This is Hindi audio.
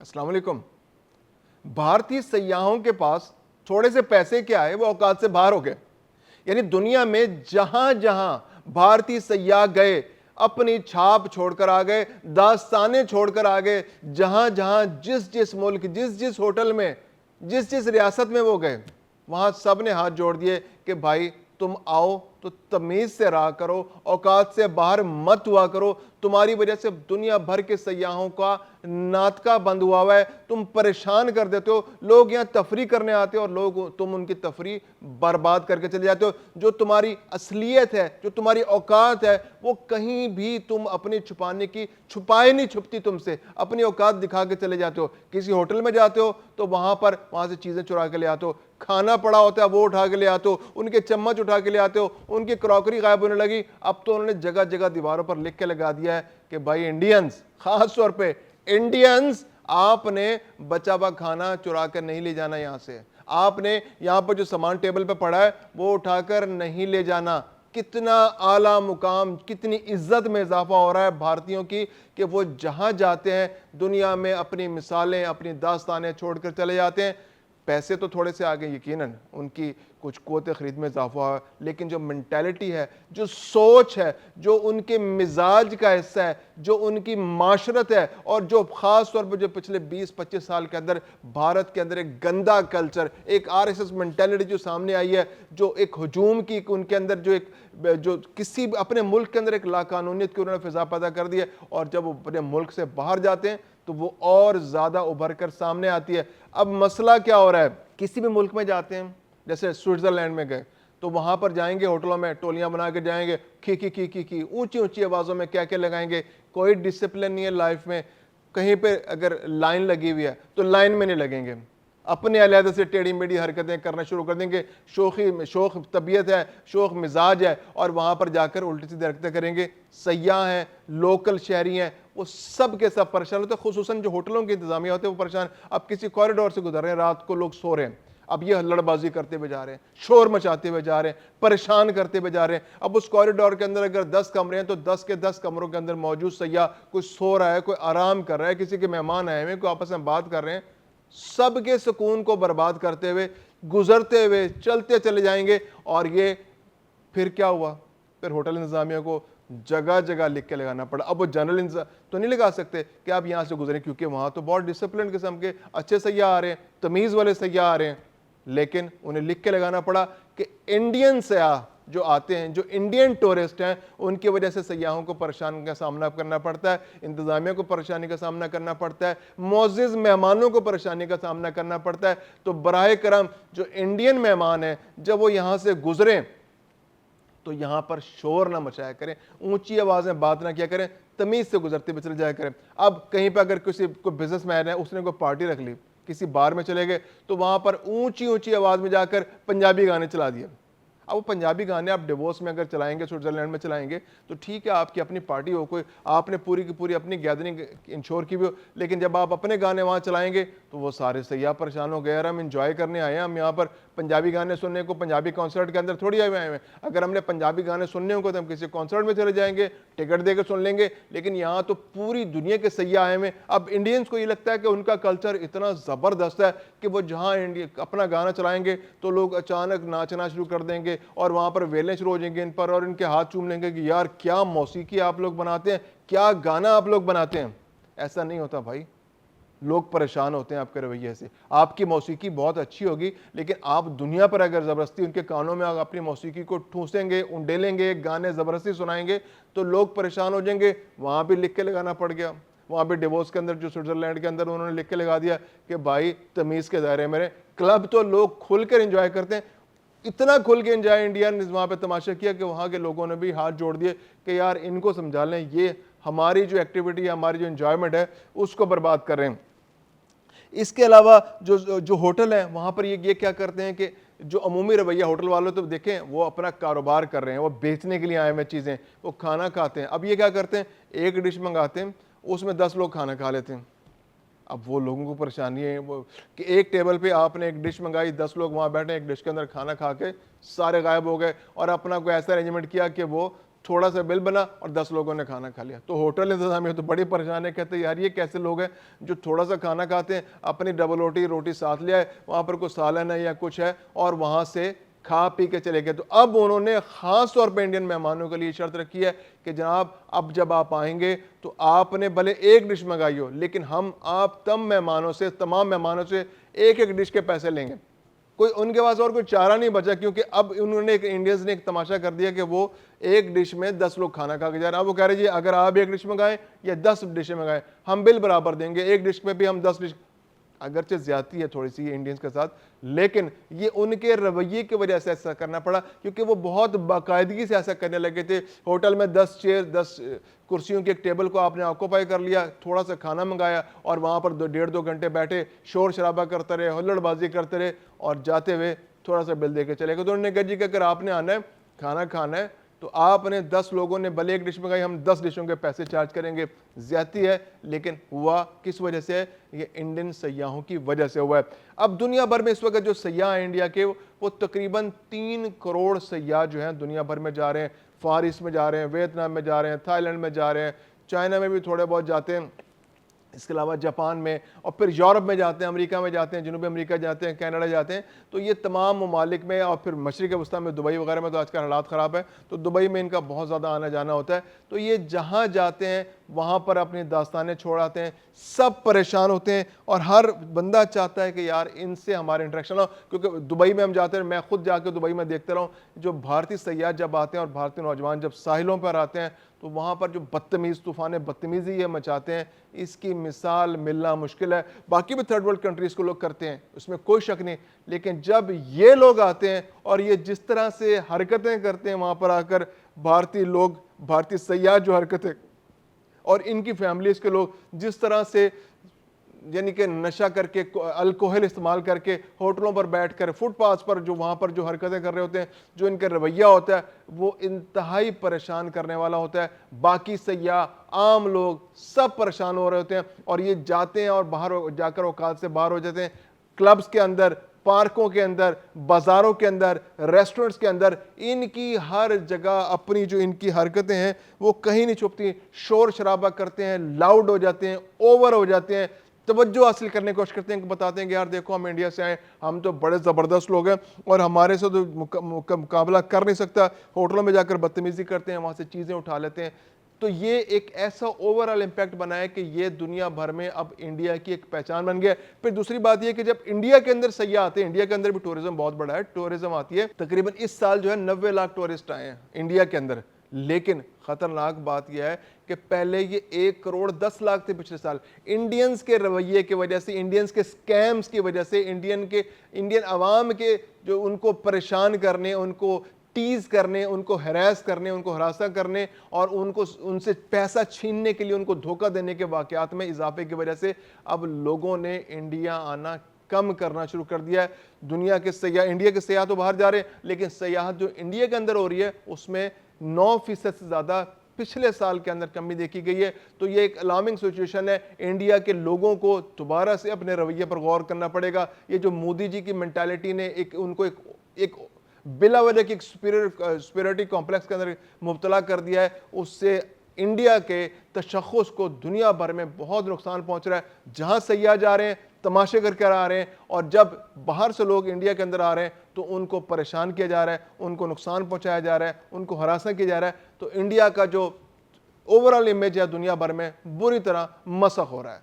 अस्सलाम वालेकुम। भारतीय सयाहों के पास थोड़े से पैसे क्या है, वो औकात से बाहर हो गए। यानी दुनिया में जहां जहां भारतीय सयाह गए, अपनी छाप छोड़कर आ गए, दास्तानें छोड़कर आ गए। जहां जहां जिस जिस मुल्क, जिस जिस होटल में, जिस जिस रियासत में वो गए, वहां सब ने हाथ जोड़ दिए कि भाई तुम आओ तो तमीज से रहा करो, औकात से बाहर मत हुआ करो। तुम्हारी वजह से दुनिया भर के सयाहों का नाटका बंद हुआ है। तुम परेशान कर देते हो। लोग यहाँ तफरी करने आते हो और लोग तुम उनकी तफरी बर्बाद करके चले जाते हो। जो तुम्हारी असलियत है, जो तुम्हारी औकात है, वो कहीं भी तुम अपनी छुपाने की छुपाए नहीं छुपती तुमसे। अपनी औकात दिखा के चले जाते हो। किसी होटल में जाते हो तो वहां से चीजें चुरा के ले आते हो। खाना पड़ा होता है वो उठा के ले आते हो, उनके चम्मच उठा के ले आते हो, उनकी क्रॉकरी गायब होने लगी। अब तो उन्होंने जगह जगह दीवारों पर लिख के लगा दिया है कि भाई इंडियंस, खास तौर पे इंडियंस, आपने बचा हुआ खाना चुरा कर नहीं ले जाना। यहां से आपने यहां पर जो सामान टेबल पे पड़ा है वो उठाकर नहीं ले जाना। कितना आला मुकाम, कितनी इज्जत में इजाफा हो रहा है भारतीयों की कि वो जहां जाते हैं दुनिया में अपनी मिसालें, अपनी दास्तानें छोड़कर चले जाते हैं। पैसे तो थोड़े से आगे, यकीनन उनकी कुछ क़ुव्वत ख़रीद में इजाफा हुआ, लेकिन जो मेंटालिटी है, जो सोच है, जो उनके मिजाज का हिस्सा है, जो उनकी माशरत है, और जो ख़ास तौर पर जो पिछले 20-25 साल के अंदर भारत के अंदर एक गंदा कल्चर, एक आरएसएस मेंटालिटी जो सामने आई है, जो एक हुजूम की उनके अंदर जो किसी अपने मुल्क के अंदर एक लाकानूनियत की उन्होंने फिजा पैदा कर दी है, और जब वो अपने मुल्क से बाहर जाते हैं तो वो और ज्यादा उभर कर सामने आती है। अब मसला क्या हो रहा है, किसी भी मुल्क में जाते हैं, जैसे स्विट्जरलैंड में गए तो वहां पर जाएंगे, होटलों में टोलियां बना के जाएंगे, की ऊंची ऊंची आवाजों में क्या क्या लगाएंगे। कोई डिसिप्लिन नहीं है लाइफ में। कहीं पे अगर लाइन लगी हुई है तो लाइन में नहीं लगेंगे, अपने अलहदे से टेढ़ी मेढ़ी हरकतें करना शुरू कर देंगे। शौक तबीयत है, शौक मिजाज है, और वहां पर जाकर उल्टी सीधी हरकतें करेंगे। सयाह हैं, लोकल शहरी हैं, वो सब के सब परेशान होते हैं। खुसूसन जो होटलों के इंतजामिया होते हैं वो परेशान। अब किसी कॉरिडोर से गुजर रहे हैं, रात को लोग सो रहे हैं, अब ये हल्लड़बाजी करते हुए जा रहे हैं, शोर मचाते हुए जा रहे हैं, परेशान करते हुए जा रहे हैं। अब उस कॉरिडोर के अंदर अगर 10 कमरे हैं तो 10 के 10 कमरों के अंदर मौजूद सयाह, कोई सो रहा है, कोई आराम कर रहा है, किसी के मेहमान आए हुए, कोई आपस में बात कर रहे हैं। सबके सुकून को बर्बाद करते हुए, गुजरते हुए, चलते चले जाएंगे। और ये फिर क्या हुआ, फिर होटल इंतजामिया को जगह जगह लिख के लगाना पड़ा। अब वो जनरल तो नहीं लगा सकते कि आप यहां से गुजरें, क्योंकि वहां तो बहुत डिसिप्लिन किस्म के अच्छे सयाह आ रहे हैं, तमीज वाले सयाह आ रहे हैं। लेकिन उन्हें लिख के लगाना पड़ा कि इंडियन सयाह जो आते हैं, जो इंडियन टूरिस्ट हैं, उनकी वजह से सयाहों को परेशानी का सामना करना पड़ता है, इंतजामिया को परेशानी का सामना करना पड़ता है, मोअज़्ज़िज़ मेहमानों को परेशानी का सामना करना पड़ता है। तो बराए करम जो इंडियन मेहमान हैं, जब वो यहां से गुजरें तो यहां पर शोर ना मचाया करें, ऊंची आवाज में बात ना किया करें, तमीज से गुजरते हुए चले जाया करें। अब कहीं पर अगर किसी कोई बिजनेसमैन है, उसने कोई पार्टी रख ली, किसी बार में चले गए, तो वहां पर ऊंची ऊंची आवाज में जाकर पंजाबी गाने चला दिए। अब वो पंजाबी गाने आप डिवोर्स में अगर चलाएंगे, स्विट्जरलैंड में चलाएंगे तो ठीक है, आपकी अपनी पार्टी हो, कोई आपने पूरी की पूरी अपनी गैदरिंग इंश्योर की भी हो, लेकिन जब आप अपने गाने वहाँ चलाएंगे तो वो सारे सयाह परेशान हो गए। यार हम इंजॉय करने आए हैं, हम यहाँ पर पंजाबी गाने सुनने को, पंजाबी कॉन्सर्ट के अंदर थोड़ी आए हैं। अगर हमने पंजाबी गाने सुनने होंगे तो हम किसी कॉन्सर्ट में चले जाएंगे, टिकट देकर सुन लेंगे। लेकिन यहाँ तो पूरी दुनिया के सयाह आए हैं। अब इंडियंस को ये लगता है कि उनका कल्चर इतना ज़बरदस्त है कि वो जहाँ अपना गाना चलाएंगे तो लोग अचानक नाचना शुरू कर देंगे, और वहाँ पर वेलें शुरू हो जाएंगे इन पर, और इनके हाथ चूम लेंगे कि यार क्या मौसीकी आप लोग बनाते हैं, क्या गाना आप लोग बनाते हैं। ऐसा नहीं होता भाई, लोग परेशान होते हैं आपके रवैये से। आपकी मौसीकी बहुत अच्छी होगी, लेकिन आप दुनिया पर अगर ज़बरदस्ती उनके कानों में अपनी मौसीकी को ठूसेंगे, उंडेलेंगे, गाने ज़बरदस्ती सुनाएंगे तो लोग परेशान हो जाएंगे। वहाँ भी लिख के लगाना पड़ गया। वहाँ भी डिवोर्स के अंदर, जो स्विट्जरलैंड के अंदर, उन्होंने लिख के लगा दिया कि भाई तमीज़ के दायरे मेरे। क्लब तो लोग खुल कर इंजॉय करते हैं, इतना खुल के इंजॉय इंडिया ने वहाँ पे तमाशा किया कि वहाँ के लोगों ने भी हाथ जोड़ दिए कि यार इनको समझा लें, ये हमारी जो एक्टिविटी है, हमारी जो इंजॉयमेंट है, उसको बर्बाद कर रहे हैं। इसके अलावा जो जो होटल है वहाँ पर ये क्या करते हैं कि जो अमूमी रवैया होटल वालों, तो देखें वो अपना कारोबार कर रहे हैं, वो बेचने के लिए आए हुए चीज़ें, वो खाना खाते हैं। अब ये क्या करते हैं, एक डिश मंगाते हैं, उसमें 10 लोग खाना खा लेते हैं। अब वो लोगों को परेशानी है वो कि एक टेबल पे आपने एक डिश मंगाई, 10 लोग वहाँ बैठे, एक डिश के अंदर खाना खा के सारे गायब हो गए, और अपना कोई ऐसा अरेंजमेंट किया कि वो थोड़ा सा बिल बना और 10 लोगों ने खाना खा लिया। तो होटल इंतजामिया तो बड़ी परेशान है, कहते हैं यार ये कैसे लोग हैं जो थोड़ा सा खाना खाते हैं, अपनी डबल रोटी साथ ले आए, वहाँ पर कोई सालन है या कुछ है और वहाँ से खा पी के चले गए। तो अब उन्होंने खास तौर पर इंडियन मेहमानों के लिए शर्त रखी है कि जनाब अब जब आप आएंगे तो आपने भले एक डिश मंगाई हो, लेकिन हम आप तमाम मेहमानों से एक एक डिश के पैसे लेंगे। कोई उनके पास और कोई चारा नहीं बचा, क्योंकि अब उन्होंने इंडियंस ने एक तमाशा कर दिया कि वो एक डिश में 10 लोग खाना खा के जा रहे हैं। अब वो कह रहे जी अगर आप एक डिश मंगाएं या 10 डिशें मंगाएं हम बिल बराबर देंगे, एक डिश में भी हम 10 डिश। अगरचे ज्यादती है थोड़ी सी इंडियंस के साथ, लेकिन ये उनके रवैये की वजह से ऐसा करना पड़ा, क्योंकि वो बहुत बाकायदगी से ऐसा करने लगे थे। होटल में 10 चेयर 10 कुर्सियों के एक टेबल को आपने ऑक्यूपाई कर लिया, थोड़ा सा खाना मंगाया और वहाँ पर 1.5-2 घंटे बैठे, शोर शराबा करते रहे, हुल्लड़बाजी करते रहे और जाते हुए थोड़ा सा बिल दे के चले गए। तो उन्होंने कहा जी कि अगर आपने आना है खाना खाना है तो आपने 10 लोगों ने भले एक डिश मंगाई, हम 10 डिशों के पैसे चार्ज करेंगे। ज्यादती है, लेकिन हुआ किस वजह से है? ये इंडियन सयाहों की वजह से हुआ है। अब दुनिया भर में इस वक्त जो सयाह हैं इंडिया के, वो तकरीबन 3 करोड़ सयाह जो हैं दुनिया भर में जा रहे हैं। फार ईस्ट में जा रहे हैं, वियतनाम में जा रहे हैं, थाईलैंड में जा रहे हैं, चाइना में भी थोड़े बहुत जाते हैं, इसके अलावा जापान में, और फिर यूरोप में जाते हैं, अमेरिका में जाते हैं, जनूबी अमेरिका जाते हैं, कनाडा जाते हैं। तो ये तमाम ममालिक में, और फिर मशरिक़ वस्ता में दुबई वगैरह में तो आजकल हालात ख़राब है, तो दुबई में इनका बहुत ज़्यादा आना जाना होता है। तो ये जहाँ जाते हैं वहाँ पर अपनी दास्तानें छोड़ आते हैं, सब परेशान होते हैं और हर बंदा चाहता है कि यार इनसे हमारे इंटरेक्शन हो। क्योंकि दुबई में हम जाते हैं, मैं खुद जाकर दुबई में देखता रहा हूँ, जो भारतीय सयाह जब आते हैं और भारतीय नौजवान जब साहिलों पर आते हैं तो वहाँ पर जो बदतमीज़ तूफ़ान बदतमीज़ी ये मचाते हैं, इसकी मिसाल मिलना मुश्किल है। बाकी भी थर्ड वर्ल्ड कंट्रीज़ को लोग करते हैं, उसमें कोई शक नहीं, लेकिन जब ये लोग आते हैं और ये जिस तरह से हरकतें करते हैं वहाँ पर आकर, भारतीय लोग, भारतीय सयाह जो हरकतें और इनकी फैमिलीज़ के लोग जिस तरह से यानी कि नशा करके, अल्कोहल इस्तेमाल करके होटलों पर बैठकर, फुटपाथ पर जो वहाँ पर जो हरकतें कर रहे होते हैं, जो इनका रवैया होता है वो इंतहाई परेशान करने वाला होता है। बाकी सयाह आम लोग सब परेशान हो रहे होते हैं और ये जाते हैं और बाहर जाकर औकात से बाहर हो जाते हैं। क्लब्स के अंदर, पार्कों के अंदर, बाजारों के अंदर, रेस्टोरेंट्स के अंदर, इनकी हर जगह अपनी जो इनकी हरकतें हैं वो कहीं नहीं छुपती। शोर शराबा करते हैं, लाउड हो जाते हैं, ओवर हो जाते हैं, तवज्जो हासिल करने की कोशिश करते हैं, बताते हैं कि यार देखो हम इंडिया से आए, हम तो बड़े ज़बरदस्त लोग हैं और हमारे से तो मुकाबला कर नहीं सकता। होटलों में जाकर बदतमीज़ी करते हैं, वहाँ से चीज़ें उठा लेते हैं। तो ये एक ऐसा ओवरऑल इम्पैक्ट बना है कि ये दुनिया भर में अब इंडिया की एक पहचान बन गया है। फिर दूसरी बात ये कि जब इंडिया के अंदर सयाह आते हैं, इंडिया के अंदर भी टूरिज्म बहुत बड़ा है, टूरिज्म आती है, तकरीबन इस साल जो है 90 लाख टूरिस्ट आए हैं इंडिया के अंदर। लेकिन खतरनाक बात यह है कि पहले ये 1 करोड़ 10 लाख थे पिछले साल। इंडियंस के रवैये की वजह से, इंडियंस के स्कैम्स की वजह से, इंडियन अवाम के जो उनको परेशान करने, उनको टीज करने, उनको हैरेस करने, उनको हरासा करने और उनको उनसे पैसा छीनने के लिए उनको धोखा देने के वाकयात में इजाफे की वजह से अब लोगों ने इंडिया आना कम करना शुरू कर दिया है। दुनिया के सयाह, इंडिया के सयाह तो बाहर जा रहे हैं, लेकिन सयाहत जो इंडिया के अंदर हो रही है उसमें 9% से ज़्यादा पिछले साल के अंदर कमी देखी गई है। तो ये एक अलार्मिंग सिचुएशन है। इंडिया के लोगों को दोबारा से अपने रवैये पर गौर करना पड़ेगा। ये जो मोदी जी की मेंटालिटी ने उनको एक बिला वजह की सुपीरियरिटी कॉम्प्लेक्स के अंदर मुब्तला कर दिया है, उससे इंडिया के तशख़्ख़ुस को दुनिया भर में बहुत नुकसान पहुंच रहा है। जहां सयाह जा रहे हैं तमाशे करके आ रहे हैं और जब बाहर से लोग इंडिया के अंदर आ रहे हैं तो उनको परेशान किया जा रहा है, उनको नुकसान पहुंचाया जा रहा है, उनको हरासा किया जा रहा है। तो इंडिया का जो ओवरऑल इमेज है दुनिया भर में बुरी तरह मसख हो रहा है।